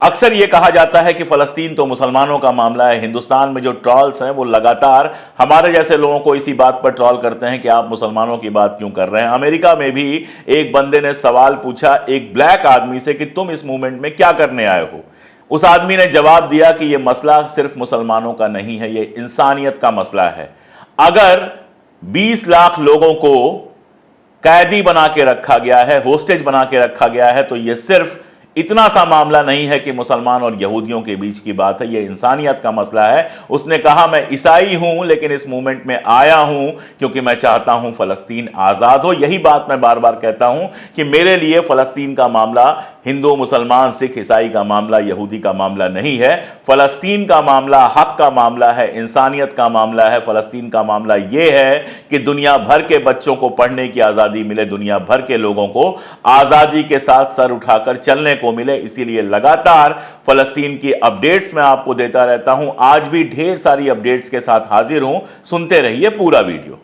अक्सर ये कहा जाता है कि फलस्तीन तो मुसलमानों का मामला है। हिंदुस्तान में जो ट्रॉल्स हैं वो लगातार हमारे जैसे लोगों को इसी बात पर ट्रॉल करते हैं कि आप मुसलमानों की बात क्यों कर रहे हैं। अमेरिका में भी एक बंदे ने सवाल पूछा एक ब्लैक आदमी से कि तुम इस मूवमेंट में क्या करने आए हो। उस आदमी ने जवाब दिया कि यह मसला सिर्फ मुसलमानों का नहीं है, यह इंसानियत का मसला है। अगर 20 लाख लोगों को कैदी बना के रखा गया है, होस्टेज बना के रखा गया है, तो यह सिर्फ इतना सा मामला नहीं है कि मुसलमान और यहूदियों के बीच की बात है, यह इंसानियत का मसला है। उसने कहा मैं ईसाई हूं लेकिन इस मूवमेंट में आया हूं क्योंकि मैं चाहता हूं फलस्तीन आजाद हो। यही बात मैं बार बार कहता हूं कि मेरे लिए फलस्तीन का मामला हिंदू मुसलमान सिख ईसाई का मामला यहूदी का मामला नहीं है। फलस्तीन का मामला हक का मामला है, इंसानियत का मामला है। फलस्तीन का मामला यह है कि दुनिया भर के बच्चों को पढ़ने की आजादी मिले, दुनिया भर के लोगों को आजादी के साथ सर उठाकर चलने को मिले। इसीलिए लगातार फलस्तीन की अपडेट्स मैं आपको देता रहता हूं। आज भी ढेर सारी अपडेट्स के साथ हाजिर हूं, सुनते रहिए पूरा वीडियो।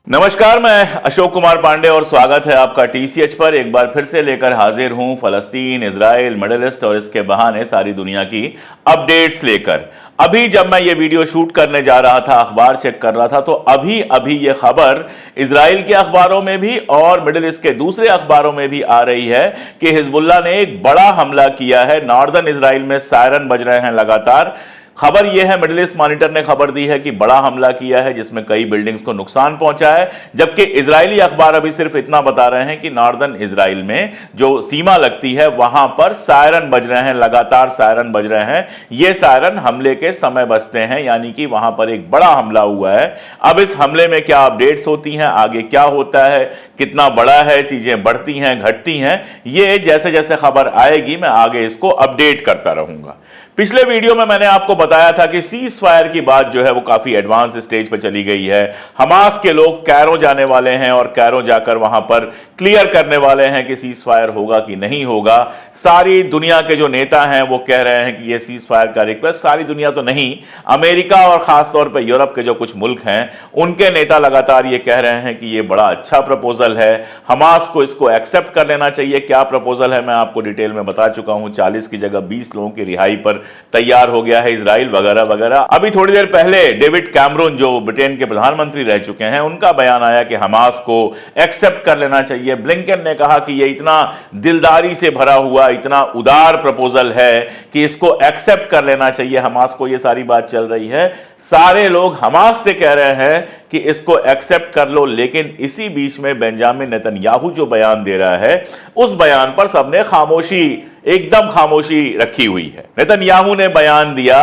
नमस्कार, मैं अशोक कुमार पांडे और स्वागत है आपका टीसीएच पर। एक बार फिर से लेकर हाजिर हूं फलस्तीन, इजराइल, मिडिल ईस्ट और इसके बहाने सारी दुनिया की अपडेट्स लेकर। अभी जब मैं ये वीडियो शूट करने जा रहा था, अखबार चेक कर रहा था, तो अभी ये खबर इजराइल के अखबारों में भी और मिडिल ईस्ट के दूसरे अखबारों में भी आ रही है कि हिजबुल्लाह ने एक बड़ा हमला किया है। नॉर्दर्न इजराइल में सायरन बज रहे हैं लगातार। खबर यह है, मिडिल ईस्ट मॉनिटर ने खबर दी है कि बड़ा हमला किया है जिसमें कई बिल्डिंग्स को नुकसान पहुंचा है, जबकि इजरायली अखबार अभी सिर्फ इतना बता रहे हैं कि नॉर्दर्न इजराइल में जो सीमा लगती है वहां पर सायरन बज रहे हैं, लगातार सायरन बज रहे हैं। ये सायरन हमले के समय बजते हैं, यानी कि वहां पर एक बड़ा हमला हुआ है। अब इस हमले में क्या अपडेट्स होती हैं, आगे क्या होता है, कितना बड़ा है, चीजें बढ़ती हैं घटती हैं, ये जैसे जैसे खबर आएगी मैं आगे इसको अपडेट करता रहूंगा। पिछले वीडियो में मैंने आपको बताया था कि सीज फायर की बात जो है वो काफी एडवांस स्टेज पे चली गई है। हमास के लोग कैरो जाने वाले हैं और कैरो जाकर वहां पर क्लियर करने वाले हैं कि सीज फायर होगा कि नहीं होगा। सारी दुनिया के जो नेता हैं वो कह रहे हैं कि ये सीज फायर का रिक्वेस्ट, सारी दुनिया तो नहीं, अमेरिका और खासतौर पर यूरोप के जो कुछ मुल्क हैं उनके नेता लगातार ये कह रहे हैं कि ये बड़ा अच्छा प्रपोजल है, हमास को इसको एक्सेप्ट कर लेना चाहिए। क्या प्रपोजल है मैं आपको डिटेल में बता चुका हूं। 40 की जगह 20 लोगों की रिहाई पर तैयार हो गया है इजराइल, वगैरह वगैरह। अभी थोड़ी देर पहले डेविड कैमरून जो ब्रिटेन के प्रधानमंत्री रह चुके हैं, उनका बयान आया कि हमास को एक्सेप्ट कर लेना चाहिए। ब्लिंकन ने कहा कि यह इतना दिलदारी से भरा हुआ, इतना उदार प्रपोजल है कि इसको एक्सेप्ट कर लेना चाहिए हमास को। यह सारी बात चल रही है, सारे लोग हमास से कह रहे हैं कि इसको एक्सेप्ट कर लो। लेकिन इसी बीच में बेंजामिन नेतन्याहू जो बयान दे रहा है, उस बयान पर सबने खामोशी, एकदम खामोशी रखी हुई है। नेतन्याहू ने बयान दिया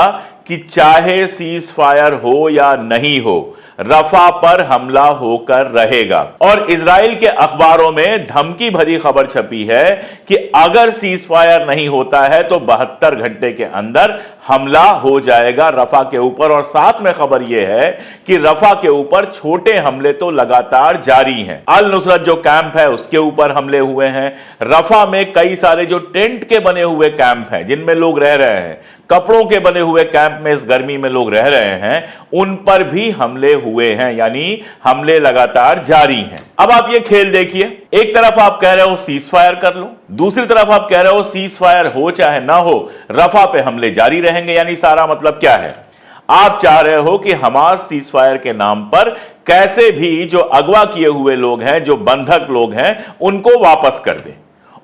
कि चाहे सीज फायर हो या नहीं हो, रफा पर हमला होकर रहेगा। और इजराइल के अखबारों में धमकी भरी खबर छपी है कि अगर सीज फायर नहीं होता है तो 72 घंटे के अंदर हमला हो जाएगा रफा के ऊपर। और साथ में खबर यह है कि रफा के ऊपर छोटे हमले तो लगातार जारी हैं। अल नुसरत जो कैंप है उसके ऊपर हमले हुए हैं। रफा में कई सारे जो टेंट के बने हुए कैंप हैं जिनमें लोग रह रहे हैं, कपड़ों के बने हुए कैंप में इस गर्मी में लोग रह रहे हैं, उन पर भी हमले हुए हैं, यानी हमले लगातार जारी हैं। अब आप ये खेल देखिए, एक तरफ आप कह रहे हो सीज फायर कर लो, दूसरी तरफ आप कह रहे हो सीज फायर हो चाहे ना हो रफा पे हमले जारी रहेंगे। यानी सारा मतलब क्या है, आप चाह रहे हो कि हमास सीज फायर के नाम पर कैसे भी जो अगवा किए हुए लोग हैं, जो बंधक लोग हैं, उनको वापस कर दे।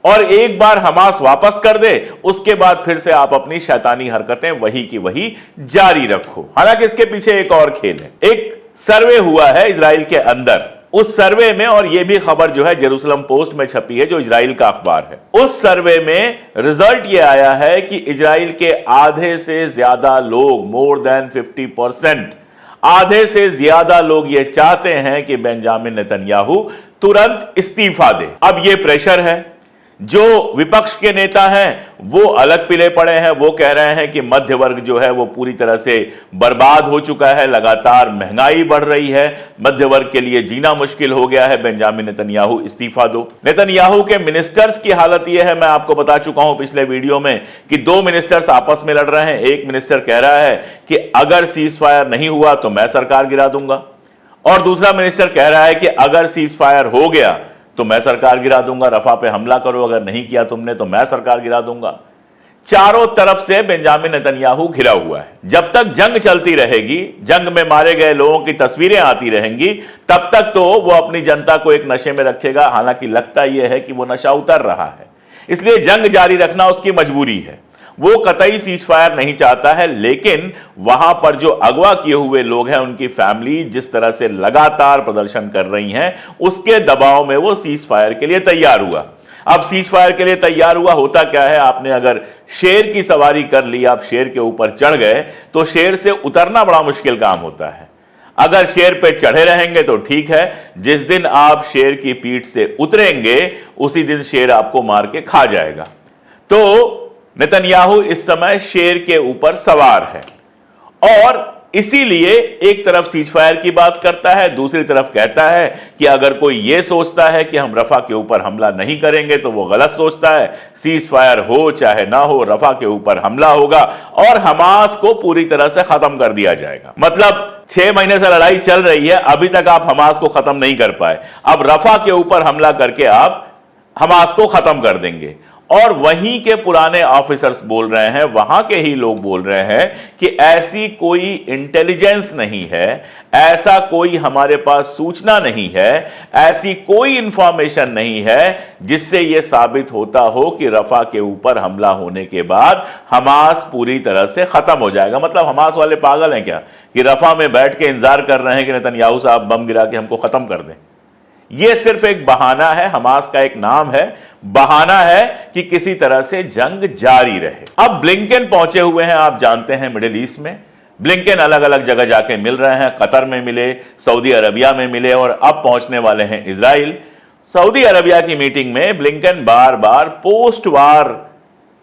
और एक बार हमास वापस कर दे उसके बाद फिर से आप अपनी शैतानी हरकतें वही की वही जारी रखो। हालांकि इसके पीछे एक और खेल है। एक सर्वे हुआ है इजराइल के अंदर, उस सर्वे में, और यह भी खबर जो है जेरूसलम पोस्ट में छपी है जो इजराइल का अखबार है, उस सर्वे में रिजल्ट यह आया है कि इजराइल के आधे से ज्यादा लोग, मोर देन 50%, आधे से ज्यादा लोग यह चाहते हैं कि बेंजामिन नेतन्याहू तुरंत इस्तीफा दे। अब यह प्रेशर है, जो विपक्ष के नेता हैं वो अलग पिले पड़े हैं। वो कह रहे हैं कि मध्य वर्ग जो है वो पूरी तरह से बर्बाद हो चुका है, लगातार महंगाई बढ़ रही है, मध्य वर्ग के लिए जीना मुश्किल हो गया है, बेंजामिन नेतन्याहू इस्तीफा दो। नेतन्याहू के मिनिस्टर्स की हालत यह है, मैं आपको बता चुका हूं पिछले वीडियो में कि दो मिनिस्टर्स आपस में लड़ रहे हैं। एक मिनिस्टर कह रहा है कि अगर सीज फायर नहीं हुआ तो मैं सरकार गिरा दूंगा, और दूसरा मिनिस्टर कह रहा है कि अगर सीज फायर हो गया तो मैं सरकार गिरा दूंगा, रफा पे हमला करो, अगर नहीं किया तुमने तो मैं सरकार गिरा दूंगा। चारों तरफ से बेंजामिन नेतन्याहू घिरा हुआ है। जब तक जंग चलती रहेगी, जंग में मारे गए लोगों की तस्वीरें आती रहेंगी, तब तक तो वो अपनी जनता को एक नशे में रखेगा। हालांकि लगता यह है कि वो नशा उतर रहा है, इसलिए जंग जारी रखना उसकी मजबूरी है। वो कतई सीज फायर नहीं चाहता है, लेकिन वहां पर जो अगवा किए हुए लोग हैं, उनकी फैमिली जिस तरह से लगातार प्रदर्शन कर रही हैं, उसके दबाव में वो सीज फायर के लिए तैयार हुआ। अब सीज फायर के लिए तैयार हुआ, होता क्या है, आपने अगर शेर की सवारी कर ली, आप शेर के ऊपर चढ़ गए तो शेर से उतरना बड़ा मुश्किल काम होता है। अगर शेर पे चढ़े रहेंगे तो ठीक है, जिस दिन आप शेर की पीठ से उतरेंगे उसी दिन शेर आपको मार के खा जाएगा। तो नेतन्याहू इस समय शेर के ऊपर सवार है, और इसीलिए एक तरफ सीज फायर की बात करता है, दूसरी तरफ कहता है कि अगर कोई यह सोचता है कि हम रफा के ऊपर हमला नहीं करेंगे तो वो गलत सोचता है। सीज फायर हो चाहे ना हो, रफा के ऊपर हमला होगा और हमास को पूरी तरह से खत्म कर दिया जाएगा। मतलब 6 महीने से लड़ाई चल रही है, अभी तक आप हमास को खत्म नहीं कर पाए, अब रफा के ऊपर हमला करके आप हमास को खत्म कर देंगे। और वहीं के पुराने ऑफिसर्स बोल रहे हैं, वहां के ही लोग बोल रहे हैं कि ऐसी कोई इंटेलिजेंस नहीं है, ऐसा कोई हमारे पास सूचना नहीं है, ऐसी कोई इंफॉर्मेशन नहीं है जिससे यह साबित होता हो कि रफा के ऊपर हमला होने के बाद हमास पूरी तरह से खत्म हो जाएगा। मतलब हमास वाले पागल हैं क्या कि रफा में बैठ के इंतजार कर रहे हैं कि नेतन्याहू साहब बम गिरा के हमको खत्म कर दें। यह सिर्फ एक बहाना है, हमास का एक नाम है, बहाना है कि किसी तरह से जंग जारी रहे। अब ब्लिंकन पहुंचे हुए हैं, आप जानते हैं, मिडिल ईस्ट में। ब्लिंकन अलग अलग जगह जाके मिल रहे हैं, कतर में मिले, सऊदी अरबिया में मिले और अब पहुंचने वाले हैं इजराइल। सऊदी अरबिया की मीटिंग में ब्लिंकन बार बार पोस्ट वार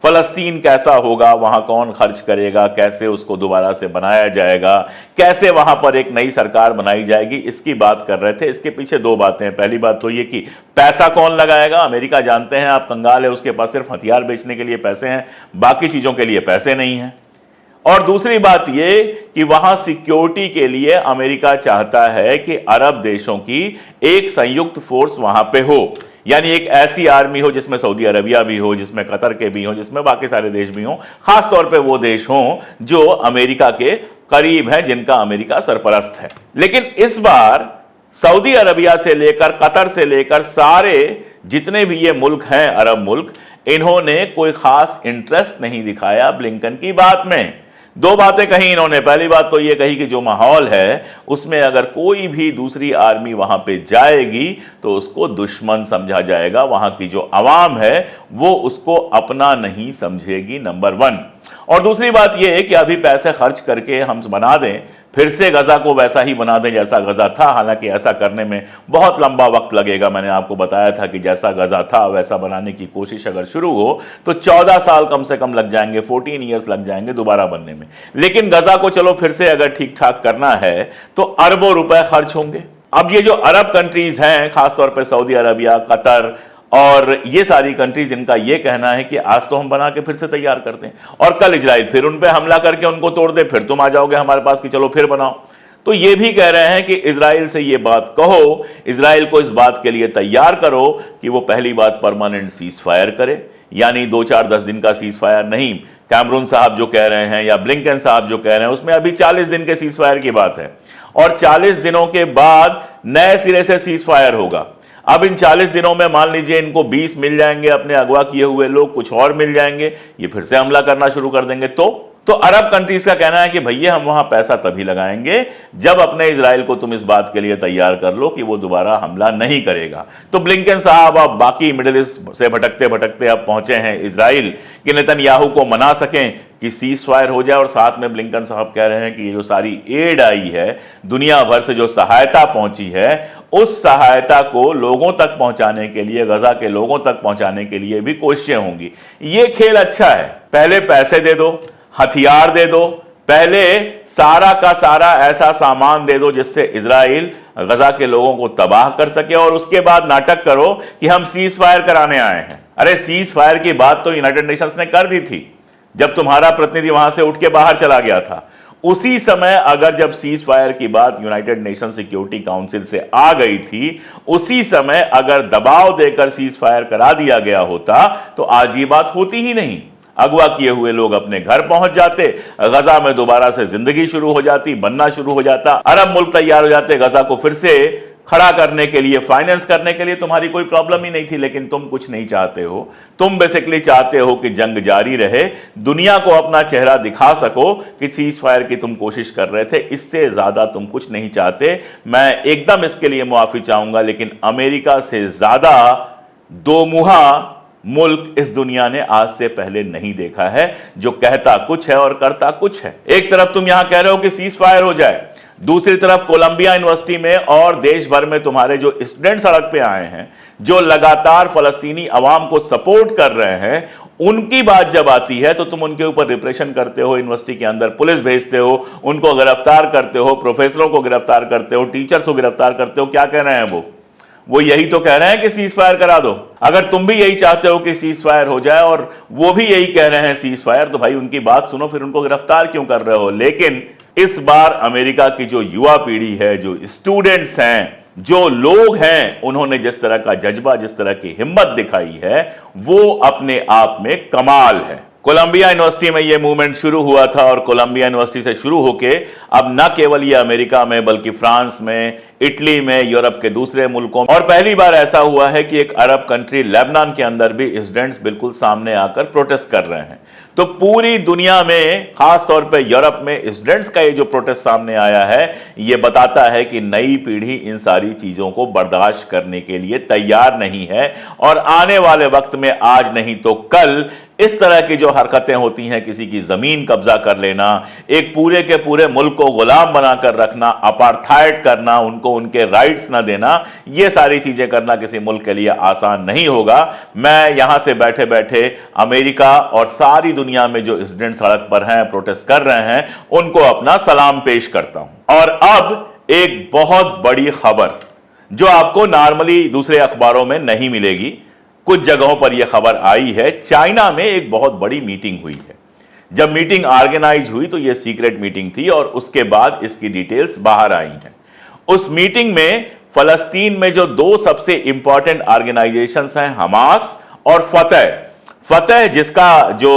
फलस्तीन कैसा होगा, वहां कौन खर्च करेगा, कैसे उसको दोबारा से बनाया जाएगा, कैसे वहां पर एक नई सरकार बनाई जाएगी, इसकी बात कर रहे थे। इसके पीछे दो बातें हैं। पहली बात तो ये कि पैसा कौन लगाएगा। अमेरिका जानते हैं आप कंगाल है, उसके पास सिर्फ हथियार बेचने के लिए पैसे हैं, बाकी चीजों के लिए पैसे नहीं हैं। और दूसरी बात यह कि वहां सिक्योरिटी के लिए अमेरिका चाहता है कि अरब देशों की एक संयुक्त फोर्स वहां पे हो, यानी एक ऐसी आर्मी हो जिसमें सऊदी अरबिया भी हो, जिसमें कतर के भी हो, जिसमें बाकी सारे देश भी हों, खासतौर पे वो देश हों जो अमेरिका के करीब हैं, जिनका अमेरिका सरपरस्त है। लेकिन इस बार सऊदी अरबिया से लेकर कतर से लेकर सारे जितने भी ये मुल्क हैं, अरब मुल्क, इन्होंने कोई खास इंटरेस्ट नहीं दिखाया ब्लिंकन की बात में। दो बातें कही इन्होंने। पहली बात तो यह कही कि जो माहौल है उसमें अगर कोई भी दूसरी आर्मी वहां पे जाएगी तो उसको दुश्मन समझा जाएगा, वहां की जो आवाम है वो उसको अपना नहीं समझेगी, नंबर 1। और दूसरी बात यह है कि अभी पैसे खर्च करके हम बना दें, फिर से गजा को वैसा ही बना दें जैसा गजा था। हालांकि ऐसा करने में बहुत लंबा वक्त लगेगा। मैंने आपको बताया था कि जैसा गजा था वैसा बनाने की कोशिश अगर शुरू हो तो 14 साल कम से कम लग जाएंगे, 14 ईयर्स लग जाएंगे दोबारा बनने में। लेकिन गजा को चलो फिर से अगर ठीक ठाक करना है तो अरबों रुपए खर्च होंगे। अब ये जो अरब कंट्रीज हैं, खासतौर पर सऊदी अरबिया, कतर और ये सारी कंट्रीज, इनका ये कहना है कि आज तो हम बना के फिर से तैयार करते हैं और कल इजराइल फिर उन पे हमला करके उनको तोड़ दे, फिर तुम आ जाओगे हमारे पास कि चलो फिर बनाओ। तो ये भी कह रहे हैं कि इजराइल से ये बात कहो, इजराइल को इस बात के लिए तैयार करो कि वो पहली बात परमानेंट सीज फायर करे, यानी 2-4-10 दिन का सीज फायर नहीं। कैमरून साहब जो कह रहे हैं या ब्लिंकन साहब जो कह रहे हैं उसमें अभी 40 दिन के सीज फायर की बात है और 40 दिनों के बाद नए सिरे से सीज फायर होगा। अब इन 40 दिनों में मान लीजिए इनको 20 मिल जाएंगे, अपने अगवा किए हुए लोग कुछ और मिल जाएंगे, ये फिर से हमला करना शुरू कर देंगे। तो तो अरब कंट्रीज का कहना है कि भैया हम वहां पैसा तभी लगाएंगे जब अपने इजराइल को तुम इस बात के लिए तैयार कर लो कि वो दोबारा हमला नहीं करेगा। तो ब्लिंकन साहब अब बाकी मिडिल ईस्ट से भटकते भटकते अब पहुंचे हैं इजराइल कि नेतन्याहू को मना सकें कि सीज फायर हो जाए। और साथ में ब्लिंकन साहब कह रहे हैं कि ये जो सारी एड आई है, दुनिया भर से जो सहायता पहुंची है, उस सहायता को लोगों तक पहुंचाने के लिए, गजा के लोगों तक पहुंचाने के लिए भी कोशिशें होंगी। ये खेल अच्छा है, पहले पैसे दे दो, हथियार दे दो, पहले सारा का सारा ऐसा सामान दे दो जिससे इजराइल गजा के लोगों को तबाह कर सके, और उसके बाद नाटक करो कि हम सीज फायर कराने आए हैं। अरे सीज फायर की बात तो यूनाइटेड नेशंस ने कर दी थी जब तुम्हारा प्रतिनिधि वहां से उठ के बाहर चला गया था। उसी समय अगर जब सीज फायर की बात यूनाइटेड नेशन सिक्योरिटी काउंसिल से आ गई थी, उसी समय अगर दबाव देकर सीज फायर करा दिया गया होता तो आज ये बात होती ही नहीं। अगवा किए हुए लोग अपने घर पहुंच जाते, गजा में दोबारा से जिंदगी शुरू हो जाती, बनना शुरू हो जाता, अरब मुल्क तैयार हो जाते गजा को फिर से खड़ा करने के लिए, फाइनेंस करने के लिए। तुम्हारी कोई प्रॉब्लम ही नहीं थी, लेकिन तुम कुछ नहीं चाहते हो। तुम बेसिकली चाहते हो कि जंग जारी रहे, दुनिया को अपना चेहरा दिखा सको कि सीज फायर की तुम कोशिश कर रहे थे। इससे ज्यादा तुम कुछ नहीं चाहते। मैं एकदम इसके लिए मुआफी चाहूंगा, लेकिन अमेरिका से ज्यादा दोमुहा मुल्क इस दुनिया ने आज से पहले नहीं देखा है, जो कहता कुछ है और करता कुछ है। एक तरफ तुम यहां कह रहे हो कि सीज फायर हो जाए, दूसरी तरफ कोलंबिया यूनिवर्सिटी में और देश भर में तुम्हारे जो स्टूडेंट सड़क पे आए हैं, जो लगातार फलस्तीनी अवाम को सपोर्ट कर रहे हैं, उनकी बात जब आती है तो तुम उनके ऊपर रिप्रेशन करते हो, यूनिवर्सिटी के अंदर पुलिस भेजते हो, उनको गिरफ्तार करते हो, प्रोफेसरों को गिरफ्तार करते हो, टीचर्स को गिरफ्तार करते हो। क्या कह रहे हैं वो यही तो कह रहे हैं कि सीज फायर करा दो। अगर तुम भी यही चाहते हो कि सीज फायर हो जाए और वो भी यही कह रहे हैं सीज फायर, तो भाई उनकी बात सुनो, फिर उनको गिरफ्तार क्यों कर रहे हो? लेकिन इस बार अमेरिका की जो युवा पीढ़ी है, जो स्टूडेंट्स हैं, जो लोग हैं, उन्होंने जिस तरह का जज्बा, जिस तरह की हिम्मत दिखाई है, वो अपने आप में कमाल है। कोलंबिया यूनिवर्सिटी में यह मूवमेंट शुरू हुआ था और कोलंबिया यूनिवर्सिटी से शुरू होके अब न केवल ये अमेरिका में बल्कि फ्रांस में, इटली में, यूरोप के दूसरे मुल्कों में, और पहली बार ऐसा हुआ है कि एक अरब कंट्री लेबनान के अंदर भी स्टूडेंट्स बिल्कुल सामने आकर प्रोटेस्ट कर रहे हैं। तो पूरी दुनिया में, खास तौर पे यूरोप में स्टूडेंट्स का ये जो प्रोटेस्ट सामने आया है, ये बताता है कि नई पीढ़ी इन सारी चीजों को बर्दाश्त करने के लिए तैयार नहीं है, और आने वाले वक्त में आज नहीं तो कल इस तरह की जो हरकतें होती हैं, किसी की जमीन कब्जा कर लेना, एक पूरे के पूरे मुल्क को गुलाम बनाकर रखना, अपार्थाइड करना, उनको उनके राइट्स ना देना, ये सारी चीजें करना किसी मुल्क के लिए आसान नहीं होगा। मैं यहां से बैठे बैठे अमेरिका और सारी दुनिया में जो स्टूडेंट सड़क पर हैं, प्रोटेस्ट कर रहे हैं, उनको अपना सलाम पेश करता हूं। और अब एक बहुत बड़ी खबर जो आपको नॉर्मली दूसरे अखबारों में नहीं मिलेगी, कुछ जगहों पर यह खबर आई है। चाइना में एक बहुत बड़ी मीटिंग हुई है। जब मीटिंग ऑर्गेनाइज हुई तो यह सीक्रेट मीटिंग थी और उसके बाद इसकी डिटेल्स बाहर आई हैं। उस मीटिंग में फलस्तीन में जो दो सबसे इंपॉर्टेंट ऑर्गेनाइजेशंस हैं, हमास और फतह जिसका जो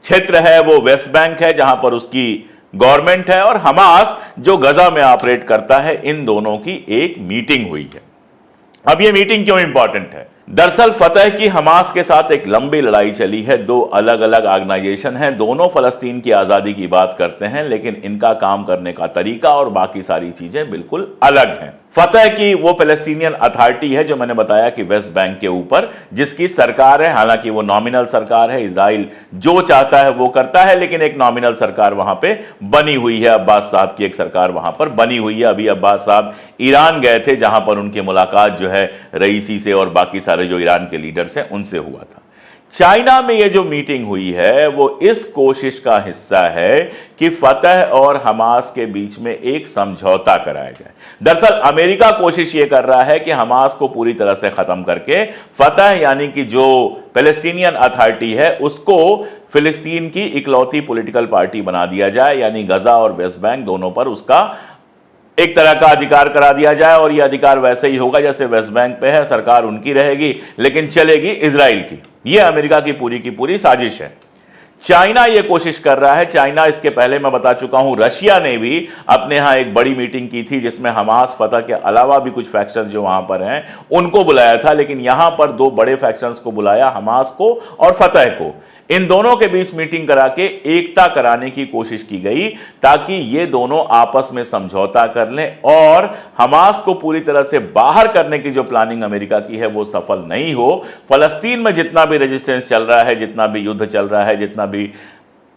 क्षेत्र है वो वेस्ट बैंक है, जहां पर उसकी गवर्नमेंट है, और हमास जो गजा में ऑपरेट करता है, इन दोनों की एक मीटिंग हुई है। अब यह मीटिंग क्यों इंपॉर्टेंट है? दरअसल फतह की हमास के साथ एक लंबी लड़ाई चली है। दो अलग अलग ऑर्गेनाइजेशन हैं, दोनों फलस्तीन की आज़ादी की बात करते हैं, लेकिन इनका काम करने का तरीका और बाकी सारी चीज़ें बिल्कुल अलग हैं। फतह की वो पैलेस्टीनियन अथॉरिटी है जो मैंने बताया कि वेस्ट बैंक के ऊपर, जिसकी सरकार है, हालांकि वो नॉमिनल सरकार है, इजराइल जो चाहता है वो करता है, लेकिन एक नॉमिनल सरकार वहां पे बनी हुई है। अब्बास साहब की एक सरकार वहां पर बनी हुई है। अभी अब्बास साहब ईरान गए थे, जहां पर उनकी मुलाकात जो है रईसी से और बाकी सारे जो ईरान के लीडर्स हैं उनसे हुआ था। चाइना में ये जो मीटिंग हुई है वो इस कोशिश का हिस्सा है कि फतह और हमास के बीच में एक समझौता कराया जाए। दरअसल अमेरिका कोशिश ये कर रहा है कि हमास को पूरी तरह से खत्म करके फतह यानी कि जो पैलेस्टीनियन अथॉरिटी है उसको फिलिस्तीन की इकलौती पॉलिटिकल पार्टी बना दिया जाए, यानी गजा और वेस्ट बैंक दोनों पर उसका एक तरह का अधिकार करा दिया जाए। और यह अधिकार वैसे ही होगा जैसे वेस्ट बैंक पे है, सरकार उनकी रहेगी लेकिन चलेगी इजराइल की। यह अमेरिका की पूरी साजिश है। चाइना यह कोशिश कर रहा है। चाइना, इसके पहले मैं बता चुका हूं, रशिया ने भी अपने यहां एक बड़ी मीटिंग की थी जिसमें हमास फतह के अलावा भी कुछ फैक्शंस जो वहां पर हैं उनको बुलाया था, लेकिन यहां पर दो बड़े फैक्शंस को बुलाया, हमास को और फतह को। इन दोनों के बीच मीटिंग करा के एकता कराने की कोशिश की गई ताकि ये दोनों आपस में समझौता कर लें और हमास को पूरी तरह से बाहर करने की जो प्लानिंग अमेरिका की है वो सफल नहीं हो। फलस्तीन में जितना भी रेजिस्टेंस चल रहा है, जितना भी युद्ध चल रहा है, जितना भी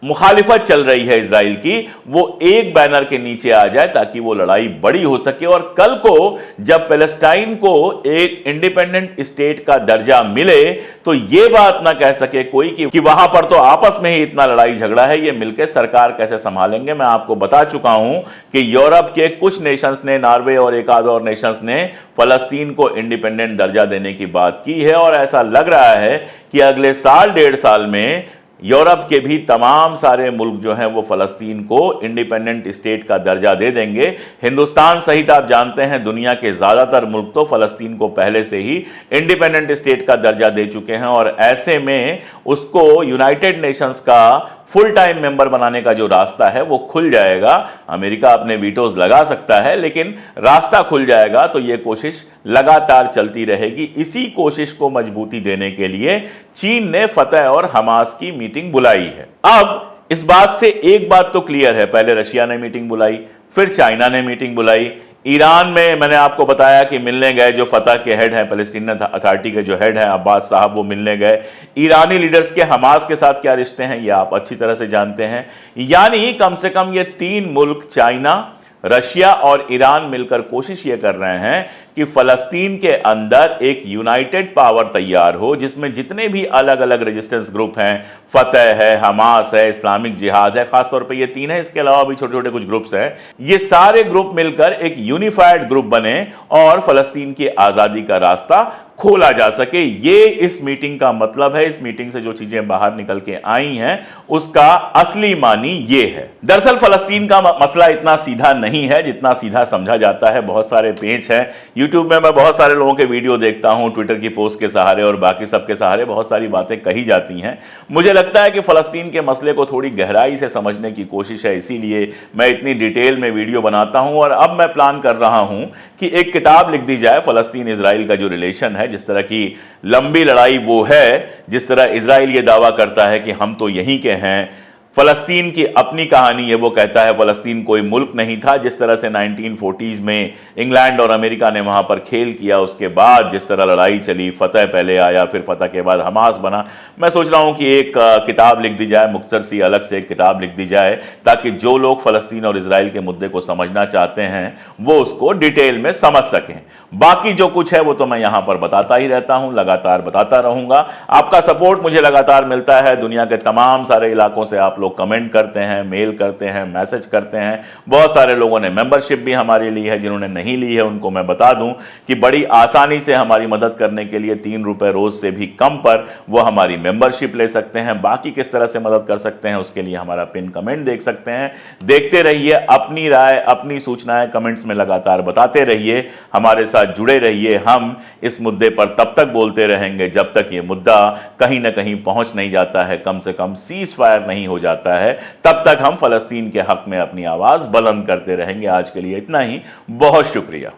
मुखालिफत चल रही है इजराइल की, वो एक बैनर के नीचे आ जाए ताकि वो लड़ाई बड़ी हो सके और कल को जब पैलेस्टाइन को एक इंडिपेंडेंट स्टेट का दर्जा मिले तो ये बात ना कह सके कोई कि वहां पर तो आपस में ही इतना लड़ाई झगड़ा है, ये मिलकर सरकार कैसे संभालेंगे। मैं आपको बता चुका हूं कि यूरोप के कुछ नेशंस ने, नॉर्वे और एक आध और नेशंस ने फलस्तीन को इंडिपेंडेंट दर्जा देने की बात की है और ऐसा लग रहा है कि अगले साल 1.5 साल में यूरोप के भी तमाम सारे मुल्क जो हैं वो फलस्तीन को इंडिपेंडेंट स्टेट का दर्जा दे देंगे। हिंदुस्तान सहित आप जानते हैं दुनिया के ज़्यादातर मुल्क तो फलस्तीन को पहले से ही इंडिपेंडेंट स्टेट का दर्जा दे चुके हैं और ऐसे में उसको यूनाइटेड नेशंस का फुल टाइम मेंबर बनाने का जो रास्ता है वो खुल जाएगा। अमेरिका अपने वीटोज लगा सकता है लेकिन रास्ता खुल जाएगा तो ये कोशिश लगातार चलती रहेगी। इसी कोशिश को मजबूती देने के लिए चीन ने फतह और हमास की मीटिंग बुलाई है। अब इस बात से एक बात तो क्लियर है, पहले रशिया ने मीटिंग बुलाई, फिर चाइना ने मीटिंग बुलाई, ईरान में मैंने आपको बताया कि मिलने गए जो फतह के हेड हैं, पैलेस्टीनियन अथॉरिटी के जो हेड हैं अब्बास साहब, वो मिलने गए। ईरानी लीडर्स के हमास के साथ क्या रिश्ते हैं ये आप अच्छी तरह से जानते हैं। यानी कम से कम ये 3 मुल्क, चाइना, रशिया और ईरान मिलकर कोशिश ये कर रहे हैं कि फलस्तीन के अंदर एक यूनाइटेड पावर तैयार हो जिसमें जितने भी अलग अलग रेजिस्टेंस ग्रुप हैं, फतह है, हमास है, इस्लामिक जिहाद है, खासतौर पे ये 3 है, इसके अलावा भी छोटे छोटे कुछ ग्रुप्स हैं, ये सारे ग्रुप मिलकर एक यूनिफाइड ग्रुप बने और फलस्तीन की आज़ादी का रास्ता खोला जा सके। ये इस मीटिंग का मतलब है। इस मीटिंग से जो चीजें बाहर निकल के आई हैं उसका असली मानी ये है। दरअसल फलस्तीन का मसला इतना सीधा नहीं है जितना सीधा समझा जाता है। बहुत सारे पेज हैं यूट्यूब में, मैं बहुत सारे लोगों के वीडियो देखता हूं, ट्विटर की पोस्ट के सहारे और बाकी सबके सहारे बहुत सारी बातें कही जाती हैं। मुझे लगता है कि फलस्तीन के मसले को थोड़ी गहराई से समझने की कोशिश है, इसीलिए मैं इतनी डिटेल में वीडियो बनाता हूं। और अब मैं प्लान कर रहा हूं कि एक किताब लिख दी जाए, फलस्तीन इजराइल का जो रिलेशन है, जिस तरह की लंबी लड़ाई वो है, जिस तरह इजराइल ये दावा करता है कि हम तो यहीं के हैं, फलस्तीन की अपनी कहानी है, वो कहता है फलस्तीन कोई मुल्क नहीं था। जिस तरह से 1940s में इंग्लैंड और अमेरिका ने वहां पर खेल किया, उसके बाद जिस तरह लड़ाई चली, फतह पहले आया, फिर फतह के बाद हमास बना। मैं सोच रहा हूं कि एक किताब लिख दी जाए, मुख्तसर सी अलग से एक किताब लिख दी जाए ताकि जो लोग फलस्तीन और इजराइल के मुद्दे को समझना चाहते हैं वो उसको डिटेल में समझ सकें। बाकी जो कुछ है वो तो मैं यहां पर बताता ही रहता हूं, लगातार बताता रहूंगा। आपका सपोर्ट मुझे लगातार मिलता है। दुनिया के तमाम सारे इलाकों से आप लोग कमेंट करते हैं, मेल करते हैं, मैसेज करते हैं। बहुत सारे लोगों ने मेंबरशिप भी हमारी ली है। जिन्होंने नहीं ली है उनको मैं बता दूं कि बड़ी आसानी से हमारी मदद करने के लिए 3 रुपए रोज से भी कम पर वो हमारी मेंबरशिप ले सकते हैं। बाकी किस तरह से मदद कर सकते हैं उसके लिए हमारा पिन कमेंट देख सकते हैं। देखते रहिए, अपनी राय, अपनी सूचनाएं कमेंट्स में लगातार बताते रहिए, हमारे साथ जुड़े रहिए। हम इस मुद्दे पर तब तक बोलते रहेंगे जब तक ये मुद्दा कहीं ना कहीं पहुंच नहीं जाता है, कम से कम सीज फायर नहीं हो जाता है। तब तक हम फलस्तीन के हक में अपनी आवाज बुलंद करते रहेंगे। आज के लिए इतना ही, बहुत शुक्रिया।